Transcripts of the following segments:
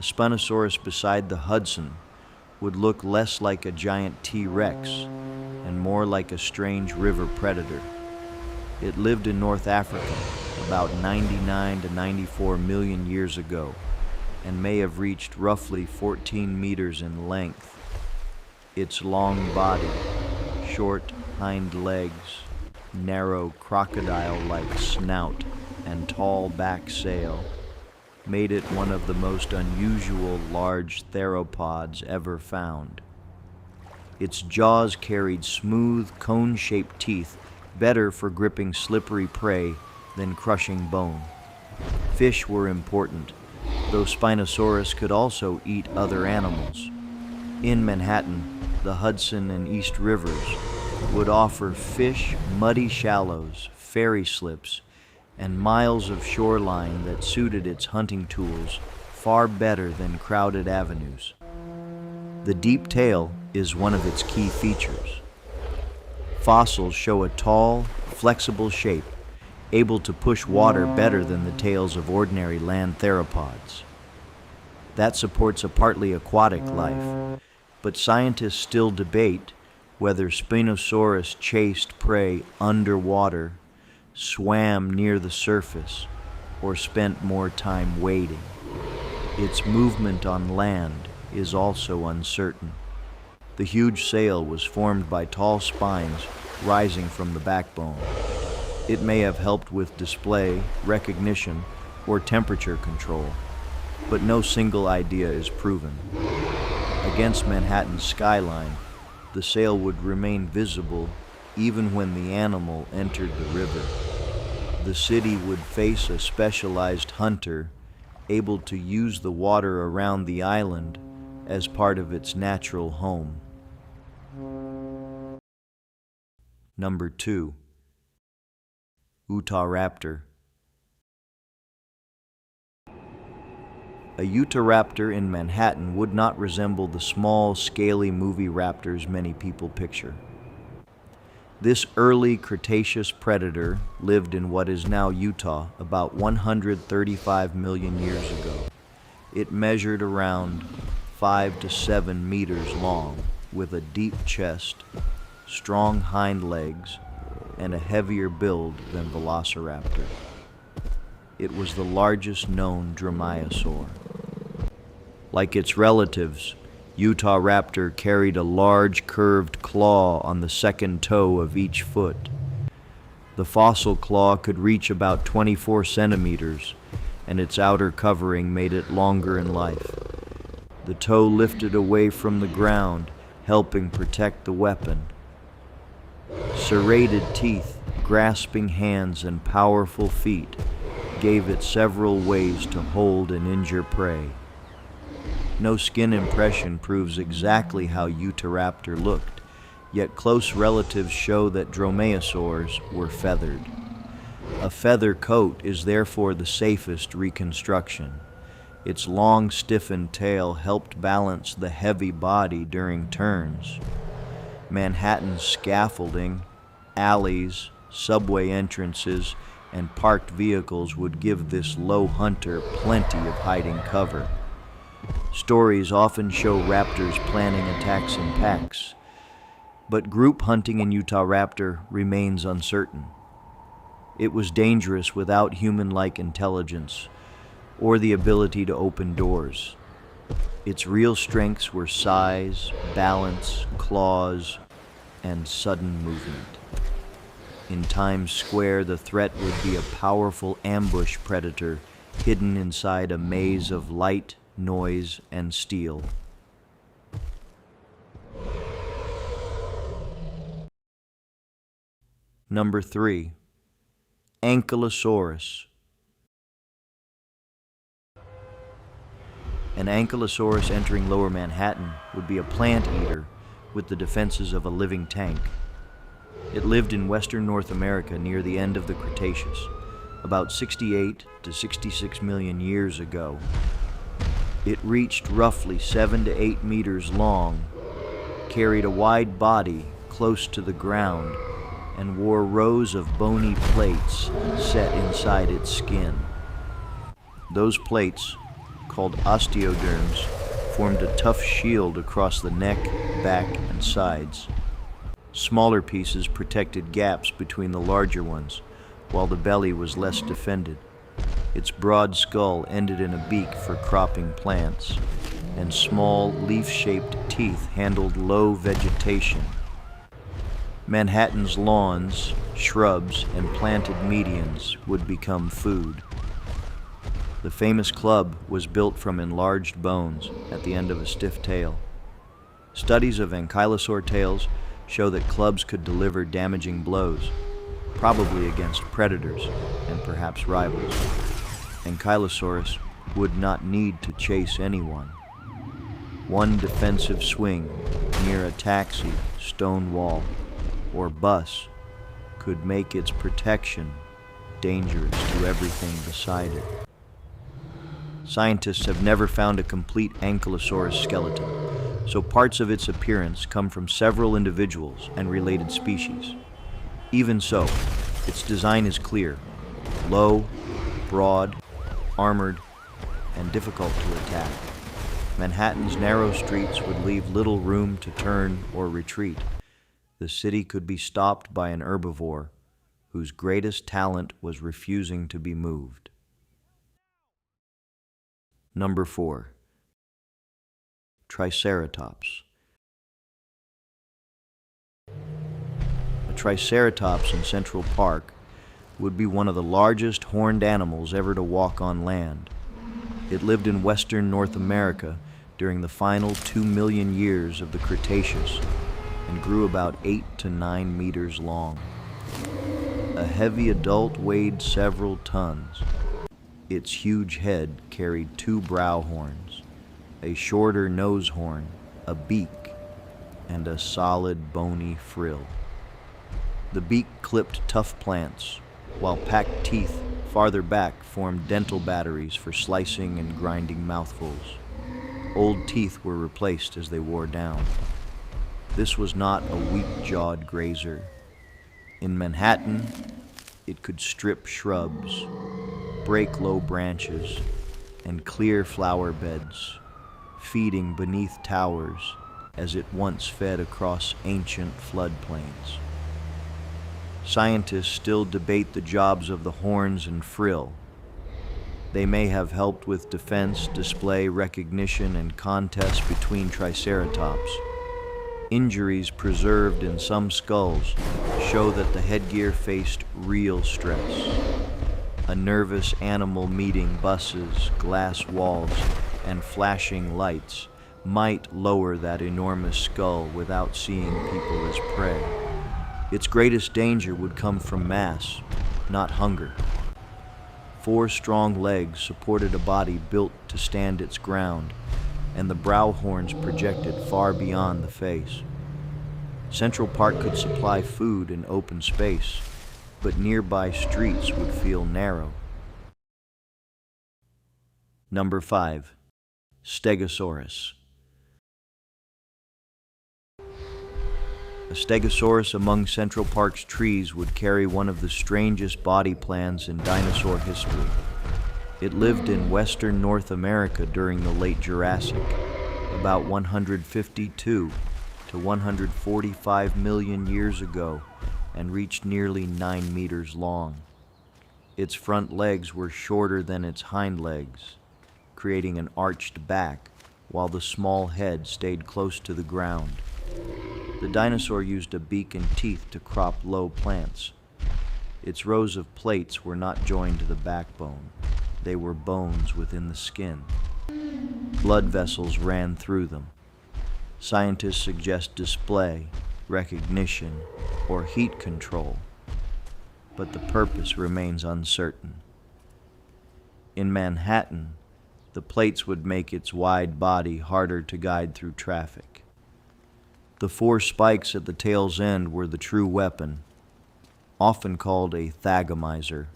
A Spinosaurus beside the Hudson would look less like a giant T-Rex and more like a strange river predator. It lived in North Africa about 99 to 94 million years ago and may have reached roughly 14 meters in length. Its long body, short hind legs, narrow crocodile-like snout, and tall back sail made it one of the most unusual large theropods ever found. Its jaws carried smooth, cone-shaped teeth, better for gripping slippery prey than crushing bone. Fish were important, though Spinosaurus could also eat other animals. In Manhattan, the Hudson and East Rivers would offer fish, muddy shallows, ferry slips, and miles of shoreline that suited its hunting tools far better than crowded avenues. The deep tail is one of its key features. Fossils show a tall, flexible shape, able to push water better than the tails of ordinary land theropods. That supports a partly aquatic life, but scientists still debate whether Spinosaurus chased prey underwater, swam near the surface, or spent more time wading. Its movement on land is also uncertain. The huge sail was formed by tall spines rising from the backbone. It may have helped with display, recognition, or temperature control, but no single idea is proven. Against Manhattan's skyline, the sail would remain visible even when the animal entered the river. The city would face a specialized hunter able to use the water around the island as part of its natural home. Number 2. Utahraptor. A Utahraptor in Manhattan would not resemble the small, scaly movie raptors many people picture. This early Cretaceous predator lived in what is now Utah about 135 million years ago. It measured around 5 to 7 meters long, with a deep chest, strong hind legs, and a heavier build than Velociraptor. It was the largest known dromaeosaur. Like its relatives, Utahraptor carried a large curved claw on the second toe of each foot. The fossil claw could reach about 24 centimeters, and its outer covering made it longer in life. The toe lifted away from the ground, helping protect the weapon. Serrated teeth, grasping hands, and powerful feet gave it several ways to hold and injure prey. No skin impression proves exactly how Utahraptor looked, yet close relatives show that dromaeosaurs were feathered. A feather coat is therefore the safest reconstruction. Its long, stiffened tail helped balance the heavy body during turns. Manhattan's scaffolding, alleys, subway entrances, and parked vehicles would give this low hunter plenty of hiding cover. Stories often show raptors planning attacks in packs, but group hunting in Utahraptor remains uncertain. It was dangerous without human-like intelligence or the ability to open doors. Its real strengths were size, balance, claws, and sudden movement. In Times Square, the threat would be a powerful ambush predator hidden inside a maze of light, noise, and steel. Number 3. Ankylosaurus. An ankylosaurus entering Lower Manhattan would be a plant eater with the defenses of a living tank. It lived in western North America near the end of the Cretaceous, about 68 to 66 million years ago. It reached roughly 7 to 8 meters long, carried a wide body close to the ground, and wore rows of bony plates set inside its skin. Those plates, called osteoderms, formed a tough shield across the neck, back, and sides. Smaller pieces protected gaps between the larger ones, while the belly was less defended. Its broad skull ended in a beak for cropping plants, and small, leaf-shaped teeth handled low vegetation. Manhattan's lawns, shrubs, and planted medians would become food. The famous club was built from enlarged bones at the end of a stiff tail. Studies of ankylosaur tails show that clubs could deliver damaging blows, probably against predators and perhaps rivals. Ankylosaurus would not need to chase anyone. One defensive swing near a taxi, stone wall, or bus could make its protection dangerous to everything beside it. Scientists have never found a complete ankylosaurus skeleton, so parts of its appearance come from several individuals and related species. Even so, its design is clear: low, broad, armored, and difficult to attack. Manhattan's narrow streets would leave little room to turn or retreat. The city could be stopped by an herbivore whose greatest talent was refusing to be moved. Number 4. Triceratops. A triceratops in Central Park would be one of the largest horned animals ever to walk on land. It lived in western North America during the final 2 million years of the Cretaceous and grew about 8 to 9 meters long. A heavy adult weighed several tons. Its huge head carried 2 brow horns, a shorter nose horn, a beak, and a solid bony frill. The beak clipped tough plants, while packed teeth farther back formed dental batteries for slicing and grinding mouthfuls. Old teeth were replaced as they wore down. This was not a weak-jawed grazer. In Manhattan, it could strip shrubs, break low branches, and clear flower beds, feeding beneath towers as it once fed across ancient floodplains. Scientists still debate the jobs of the horns and frill. They may have helped with defense, display, recognition, and contests between triceratops. Injuries preserved in some skulls show that the headgear faced real stress. A nervous animal meeting buses, glass walls, and flashing lights might lower that enormous skull without seeing people as prey. Its greatest danger would come from mass, not hunger. 4 strong legs supported a body built to stand its ground, and the brow horns projected far beyond the face. Central Park could supply food and open space, but nearby streets would feel narrow. Number 5. Stegosaurus. A stegosaurus among Central Park's trees would carry one of the strangest body plans in dinosaur history. It lived in western North America during the late Jurassic, about 152 to 145 million years ago, and reached nearly 9 meters long. Its front legs were shorter than its hind legs, creating an arched back, while the small head stayed close to the ground. The dinosaur used a beak and teeth to crop low plants. Its rows of plates were not joined to the backbone. They were bones within the skin. Blood vessels ran through them. Scientists suggest display, recognition, or heat control, but the purpose remains uncertain. In Manhattan, the plates would make its wide body harder to guide through traffic. The 4 spikes at the tail's end were the true weapon, often called a thagomizer.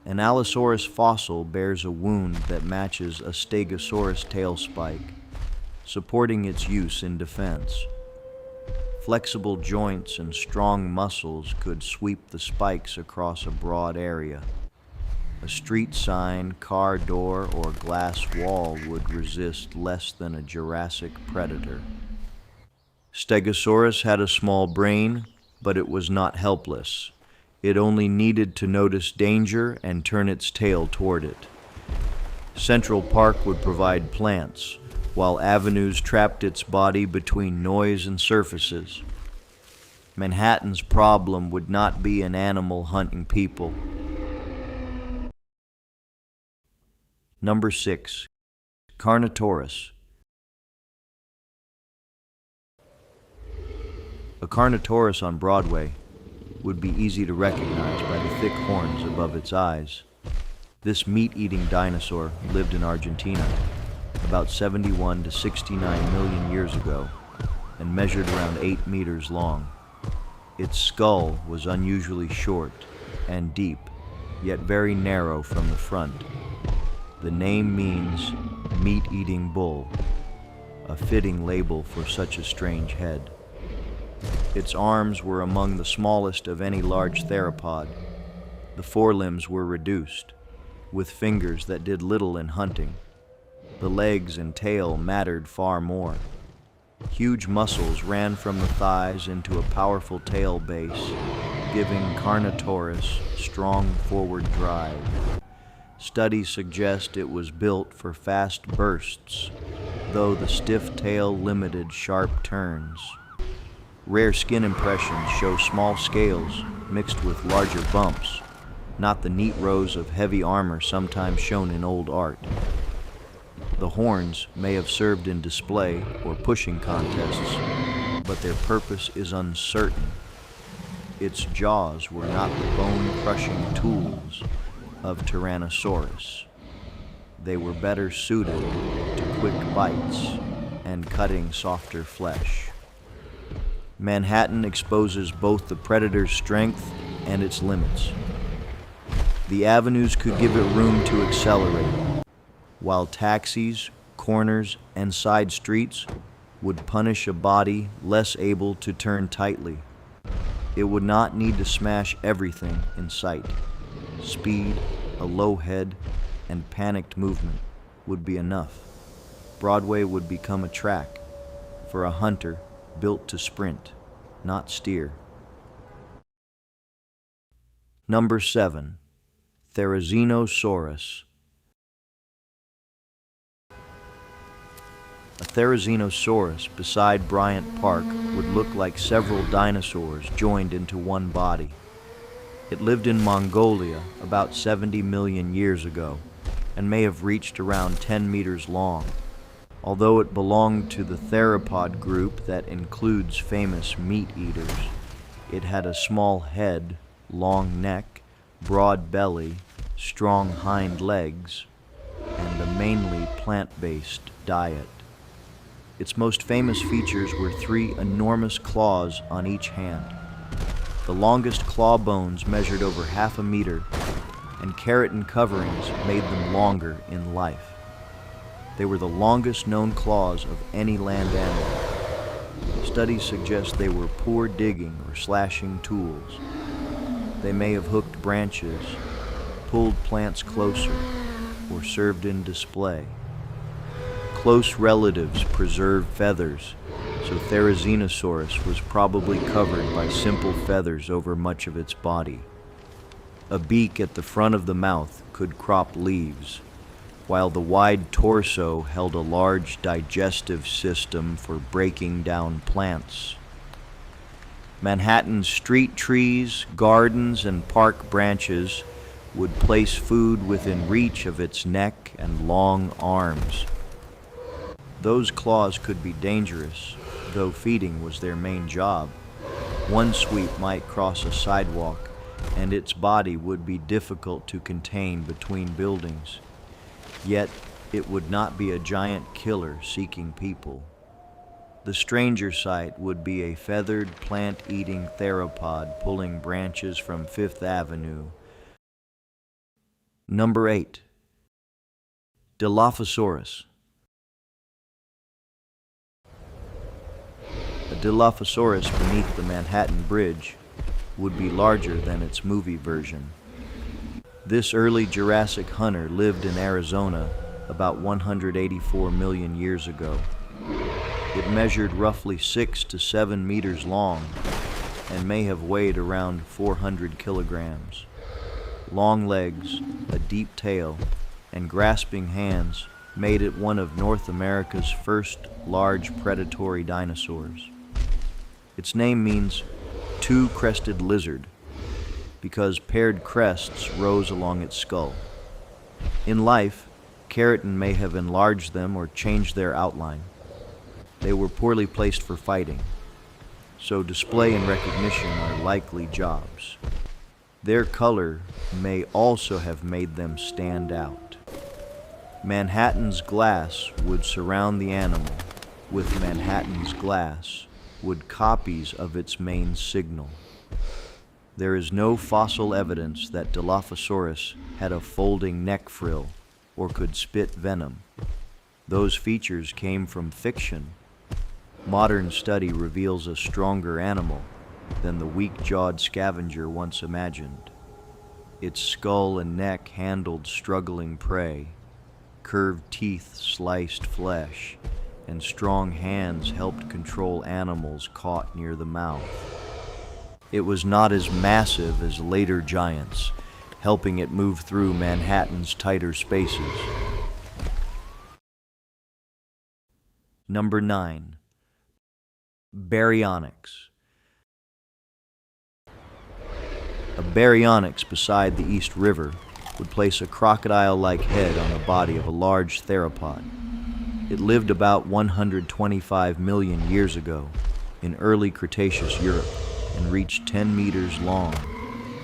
An Allosaurus fossil bears a wound that matches a Stegosaurus tail spike, supporting its use in defense. Flexible joints and strong muscles could sweep the spikes across a broad area. A street sign, car door, or glass wall would resist less than a Jurassic predator. Stegosaurus had a small brain, but it was not helpless. It only needed to notice danger and turn its tail toward it. Central Park would provide plants, while avenues trapped its body between noise and surfaces. Manhattan's problem would not be an animal hunting people. Number 6. Carnotaurus. A Carnotaurus on Broadway would be easy to recognize by the thick horns above its eyes. This meat-eating dinosaur lived in Argentina about 71 to 69 million years ago and measured around 8 meters long. Its skull was unusually short and deep, yet very narrow from the front. The name means meat-eating bull, a fitting label for such a strange head. Its arms were among the smallest of any large theropod. The forelimbs were reduced, with fingers that did little in hunting. The legs and tail mattered far more. Huge muscles ran from the thighs into a powerful tail base, giving Carnotaurus strong forward drive. Studies suggest it was built for fast bursts, though the stiff tail limited sharp turns. Rare skin impressions show small scales mixed with larger bumps, not the neat rows of heavy armor sometimes shown in old art. The horns may have served in display or pushing contests, but their purpose is uncertain. Its jaws were not the bone-crushing tools of Tyrannosaurus. They were better suited to quick bites and cutting softer flesh. Manhattan exposes both the predator's strength and its limits. The avenues could give it room to accelerate, while taxis, corners, and side streets would punish a body less able to turn tightly. It would not need to smash everything in sight. Speed, a low head, and panicked movement would be enough. Broadway would become a track for a hunter built to sprint, not steer. Number 7. Therizinosaurus. A Therizinosaurus beside Bryant Park would look like several dinosaurs joined into one body. It lived in Mongolia about 70 million years ago and may have reached around 10 meters long. Although it belonged to the theropod group that includes famous meat eaters, it had a small head, long neck, broad belly, strong hind legs, and a mainly plant-based diet. Its most famous features were 3 enormous claws on each hand. The longest claw bones measured over half a meter, and keratin coverings made them longer in life. They were the longest known claws of any land animal. Studies suggest they were poor digging or slashing tools. They may have hooked branches, pulled plants closer, or served in display. Close relatives preserved feathers, so Therizinosaurus was probably covered by simple feathers over much of its body. A beak at the front of the mouth could crop leaves, while the wide torso held a large digestive system for breaking down plants. Manhattan's street trees, gardens, and park branches would place food within reach of its neck and long arms. Those claws could be dangerous, though feeding was their main job. One sweep might cross a sidewalk, and its body would be difficult to contain between buildings. Yet, it would not be a giant killer seeking people. The stranger sight would be a feathered, plant-eating theropod pulling branches from Fifth Avenue. Number 8. Dilophosaurus. A Dilophosaurus beneath the Manhattan Bridge would be larger than its movie version. This early Jurassic hunter lived in Arizona about 184 million years ago. It measured roughly 6 to 7 meters long and may have weighed around 400 kilograms. Long legs, a deep tail, and grasping hands made it one of North America's first large predatory dinosaurs. Its name means two-crested lizard because paired crests rose along its skull. In life, keratin may have enlarged them or changed their outline. They were poorly placed for fighting, so display and recognition are likely jobs. Their color may also have made them stand out. Manhattan's glass would surround the animal. With Manhattan's glass would copies of its main signal. There is no fossil evidence that Dilophosaurus had a folding neck frill or could spit venom. Those features came from fiction. Modern study reveals a stronger animal than the weak-jawed scavenger once imagined. Its skull and neck handled struggling prey, curved teeth sliced flesh, and strong hands helped control animals caught near the mouth. It was not as massive as later giants, helping it move through Manhattan's tighter spaces. Number 9. Baryonyx. A baryonyx beside the East River would place a crocodile-like head on the body of a large theropod. It lived about 125 million years ago in early Cretaceous Europe and reached 10 meters long.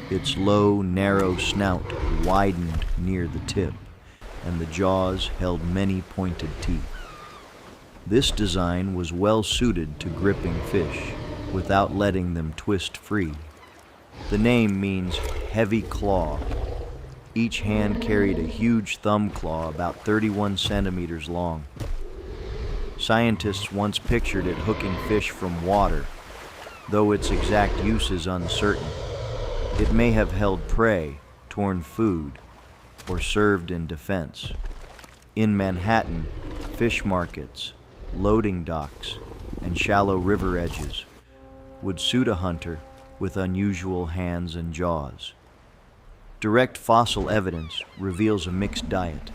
Its low, narrow snout widened near the tip, and the jaws held many pointed teeth. This design was well suited to gripping fish without letting them twist free. The name means heavy claw. Each hand carried a huge thumb claw about 31 centimeters long. Scientists once pictured it hooking fish from water, though its exact use is uncertain. It may have held prey, torn food, or served in defense. In Manhattan, fish markets, loading docks, and shallow river edges would suit a hunter with unusual hands and jaws. Direct fossil evidence reveals a mixed diet.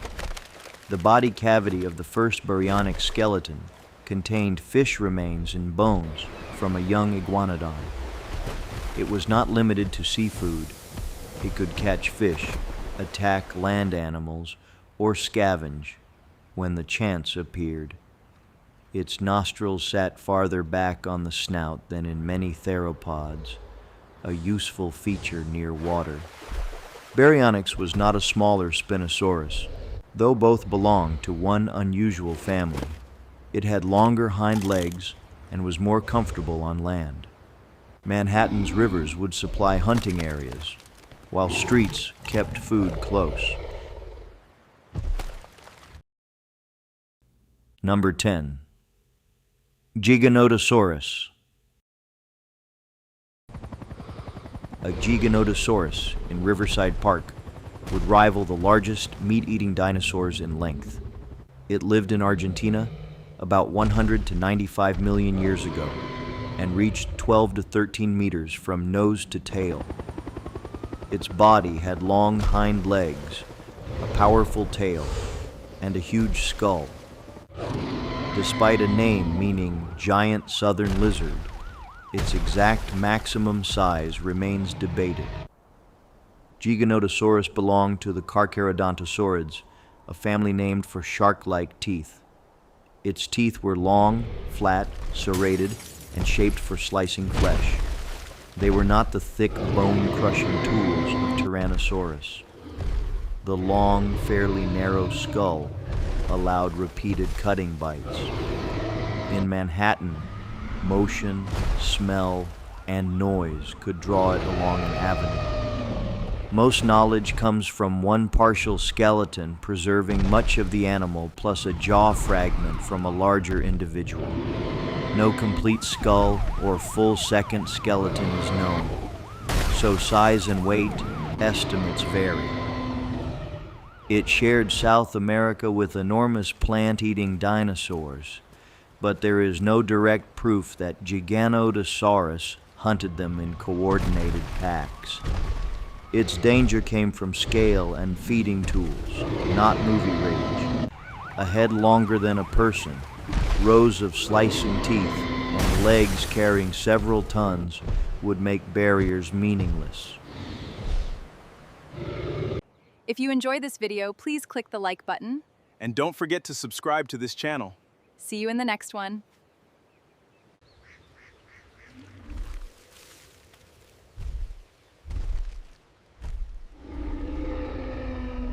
The body cavity of the first baryonyx skeleton contained fish remains and bones from a young iguanodon. It was not limited to seafood. It could catch fish, attack land animals, or scavenge when the chance appeared. Its nostrils sat farther back on the snout than in many theropods, a useful feature near water. Baryonyx was not a smaller Spinosaurus, though both belonged to one unusual family. It had longer hind legs and was more comfortable on land. Manhattan's rivers would supply hunting areas, while streets kept food close. Number 10. Giganotosaurus. A Giganotosaurus in Riverside Park would rival the largest meat-eating dinosaurs in length. It lived in Argentina about 100 to 95 million years ago and reached 12 to 13 meters from nose to tail. Its body had long hind legs, a powerful tail, and a huge skull. Despite a name meaning giant southern lizard, its exact maximum size remains debated. Giganotosaurus belonged to the Carcharodontosaurids, a family named for shark-like teeth. Its teeth were long, flat, serrated, and shaped for slicing flesh. They were not the thick, bone-crushing tools of Tyrannosaurus. The long, fairly narrow skull allowed repeated cutting bites. In Manhattan, motion, smell, and noise could draw it along an avenue. Most knowledge comes from one partial skeleton preserving much of the animal plus a jaw fragment from a larger individual. No complete skull or full second skeleton is known, so size and weight estimates vary. It shared South America with enormous plant-eating dinosaurs, but there is no direct proof that Giganotosaurus hunted them in coordinated packs. Its danger came from scale and feeding tools, not movie rage. A head longer than a person, rows of slicing teeth, and legs carrying several tons would make barriers meaningless. If you enjoyed this video, please click the like button. And don't forget to subscribe to this channel. See you in the next one.